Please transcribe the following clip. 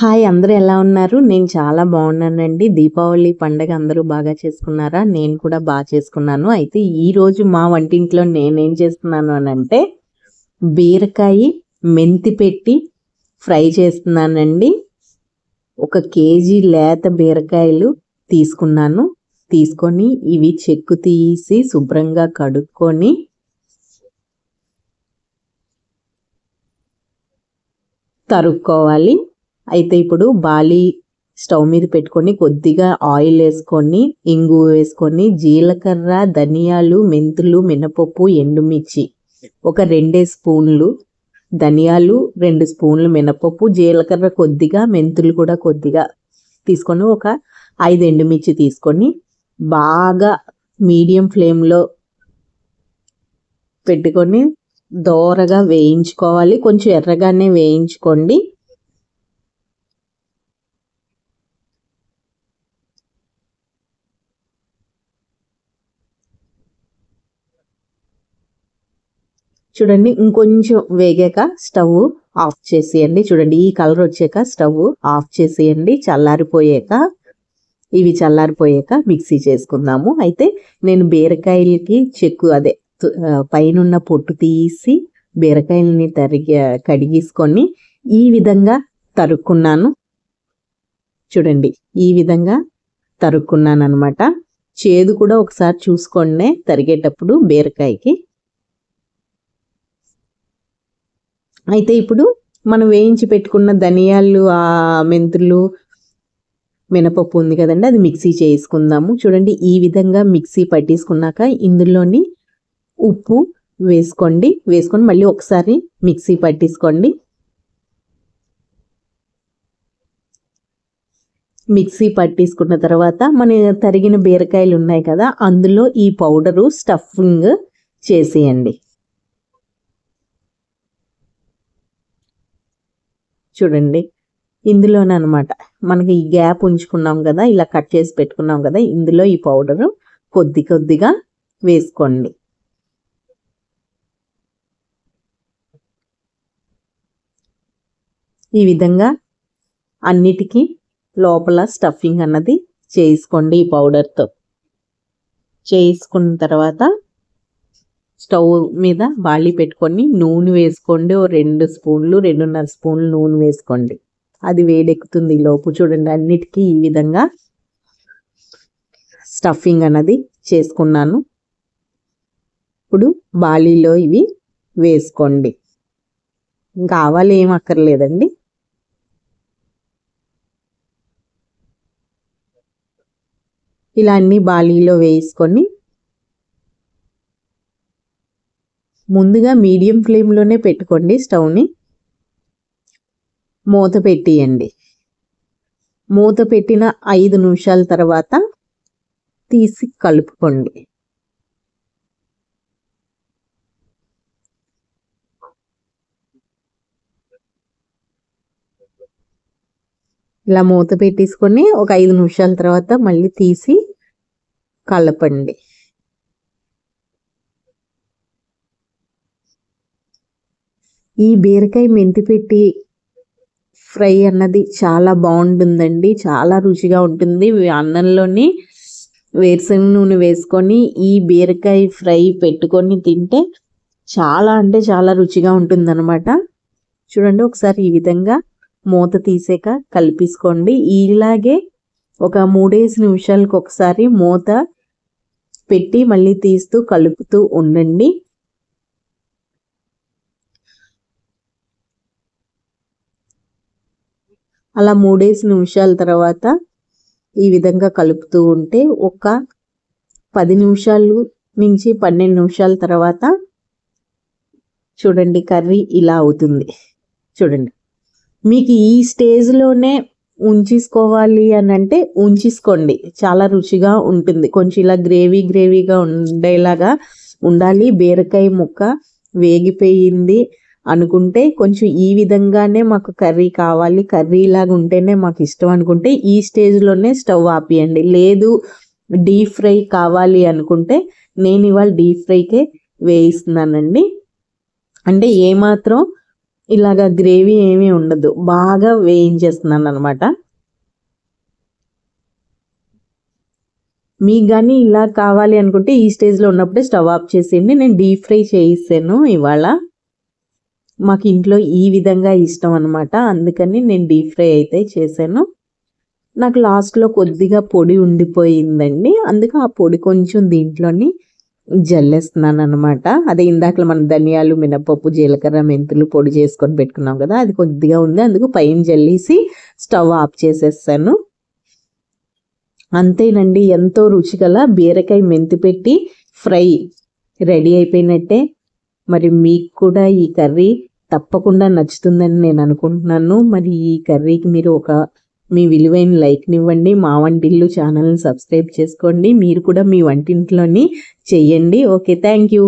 Hi! అందరూ ఎలా ఉన్నారు? నేను చాలా బాగున్నానండి. దీపావళి పండగ అందరూ బాగా చేసుకున్నారా? నేను కూడా చేసుకున్నాను. అయితే ఈరోజు మా వంటింట్లో నేనేం చేస్తున్నాను అనంటే, బీరకాయి మెంతి పెట్టి ఫ్రై చేస్తున్నానండి. 1 కేజీ లేత బీరకాయలు తీసుకున్నాను. తీసుకొని ఇవి చెక్కు తీసి శుభ్రంగా కడుక్కొని తరుక్కోవాలి. అయితే ఇప్పుడు స్టవ్ మీద పెట్టుకొని కొద్దిగా ఆయిల్ వేసుకొని, ఇంగువ వేసుకొని, జీలకర్ర, ధనియాలు, మెంతులు, మినపప్పు, ఎండుమిర్చి ఒక 2 స్పూన్లు ధనియాలు, 2 స్పూన్లు మినపప్పు, జీలకర్ర కొద్దిగా, మెంతులు కూడా కొద్దిగా తీసుకొని ఒక 5 ఎండుమిర్చి తీసుకొని బాగా మీడియం ఫ్లేమ్లో పెట్టుకొని దోరగా వేయించుకోవాలి. కొంచెం ఎర్రగానే వేయించుకోండి. చూడండి, ఇంకొంచెం వేగాక స్టవ్ ఆఫ్ చేసేయండి. చూడండి, ఈ కలర్ వచ్చాక స్టవ్ ఆఫ్ చేసేయండి. ఇవి చల్లారిపోయాక మిక్సీ చేసుకుందాము. అయితే నేను బీరకాయలకి పైనున్న పొట్టు తీసి బీరకాయలని కడిగేసుకొని ఈ విధంగా తరుక్కున్నాను. చూడండి, ఈ విధంగా తరుక్కున్నాను అనమాట. చేదు కూడా ఒకసారి చూసుకోండి తరిగేటప్పుడు బీరకాయకి. అయితే ఇప్పుడు మనం వేయించి పెట్టుకున్న ధనియాలు, మెంతులు, మినపప్పు ఉంది కదండి, అది మిక్సీ చేసుకుందాము. చూడండి, ఈ విధంగా మిక్సీ పట్టేసుకున్నాక ఇందులోని ఉప్పు వేసుకొని మళ్ళీ ఒకసారి మిక్సీ పట్టేసుకోండి. మిక్సీ పట్టేసుకున్న తర్వాత మన తరిగిన బీరకాయలు ఉన్నాయి కదా, అందులో ఈ పౌడరు స్టఫింగ్ చేసేయండి. చూడండి, ఇందులోనమాట మనకి ఈ గ్యాప్ ఉంచుకున్నాం కదా, ఇలా కట్ చేసి పెట్టుకున్నాం కదా, ఇందులో ఈ పౌడరు కొద్దిగా వేసుకోండి. ఈ విధంగా అన్నిటికీ లోపల స్టఫింగ్ అన్నది చేసుకోండి. ఈ పౌడర్తో చేసుకున్న తర్వాత స్టవ్ మీద బాళీ పెట్టుకొని నూనె వేసుకోండి. 2 స్పూన్లు 2.5 స్పూన్లు నూనె వేసుకోండి. అది వేడెక్కుతుంది లోపు. చూడండి, అన్నిటికీ ఈ విధంగా స్టఫింగ్ అన్నది చేసుకున్నాను. ఇప్పుడు బాళీలో ఇవి వేసుకోండి. ఇంకా ఆవాలు ఏం అక్కర్లేదండి. ఇలా అన్ని బాళీలో వేసుకొని ముందుగా మీడియం ఫ్లేమ్లోనే పెట్టుకోండి స్టవ్ని. మూత పెట్టియండి. మూత పెట్టిన 5 నిమిషాల తర్వాత తీసి కలుపుకోండి. ఇలా మూత పెట్టేసుకొని ఒక 5 నిమిషాల తర్వాత మళ్ళీ తీసి కలపండి. ఈ బీరకాయ మెంతి పెట్టి ఫ్రై అన్నది చాలా బాగుంటుందండి. చాలా రుచిగా ఉంటుంది. అన్నంలోని వేరుశనగ నూనె వేసుకొని ఈ బీరకాయ ఫ్రై పెట్టుకొని తింటే చాలా అంటే చాలా రుచిగా ఉంటుందన్నమాట. చూడండి, ఒకసారి ఈ విధంగా మూత తీసాక కలిపేసుకోండి. ఇలాగే ఒక 3 నిమిషాలకు ఒకసారి మూత పెట్టి మళ్ళీ తీస్తూ కలుపుతూ ఉండండి. అలా 3 నిమిషాల తర్వాత ఈ విధంగా కలుపుతూ ఉంటే ఒక 10 నిమిషాలు నుంచి 12 నిమిషాల తర్వాత చూడండి, కర్రీ ఇలా అవుతుంది. చూడండి, మీకు ఈ స్టేజ్లోనే ఉంచేసుకోవాలి అని అంటే ఉంచేసుకోండి, చాలా రుచిగా ఉంటుంది. కొంచెం ఇలా గ్రేవీగా ఉండేలాగా ఉండాలి. బీరకాయ ముక్క వేగిపోయింది అనుకుంటే కొంచెం ఈ విధంగానే మాకు కర్రీ కావాలి, కర్రీ లాగా ఉంటేనే మాకు ఇష్టం అనుకుంటే ఈ స్టేజ్లోనే స్టవ్ ఆపియండి. లేదు డీప్ ఫ్రై కావాలి అనుకుంటే నేను ఇవాళ డీప్ ఫ్రైకే వేయిస్తున్నానండి. అంటే ఏమాత్రం ఇలాగా గ్రేవీ ఏమీ ఉండదు, బాగా వేయించేస్తున్నాను అనమాట. మీకు కానీ ఇలా కావాలి అనుకుంటే ఈ స్టేజ్లో ఉన్నప్పుడే స్టవ్ ఆఫ్ చేసేయండి. నేను డీప్ ఫ్రై చేయిస్తాను ఇవాళ, మాకు ఇంట్లో ఈ విధంగా ఇష్టం అనమాట, అందుకని నేను డీప్ ఫ్రై అయితే చేశాను. నాకు లాస్ట్లో కొద్దిగా పొడి ఉండిపోయిందండి, అందుకే ఆ పొడి కొంచెం దీంట్లోని జల్లేస్తున్నాను అనమాట. అదే ఇందాక మనం ధనియాలు, మినపప్పు, జీలకర్ర, మెంతులు పొడి చేసుకొని పెట్టుకున్నాం కదా, అది కొద్దిగా ఉంది, అందుకు పైన జల్లేసి స్టవ్ ఆఫ్ చేసేస్తాను. అంతేనండి, ఎంతో రుచిగల బీరకాయ మెంతిపెట్టి ఫ్రై రెడీ అయిపోయినట్టే. మరి మీకు కూడా ఈ కర్రీ తప్పకుండా నచ్చుతుందని నేను అనుకుంటున్నాను. మరి ఈ కర్రీకి మీరు మీ విలువైన లైక్నివ్వండి, మా వంటిల్లు ఛానల్ని సబ్స్క్రైబ్ చేసుకోండి, మీరు కూడా మీ వంటింట్లోని చెయ్యండి. Okay, thank you.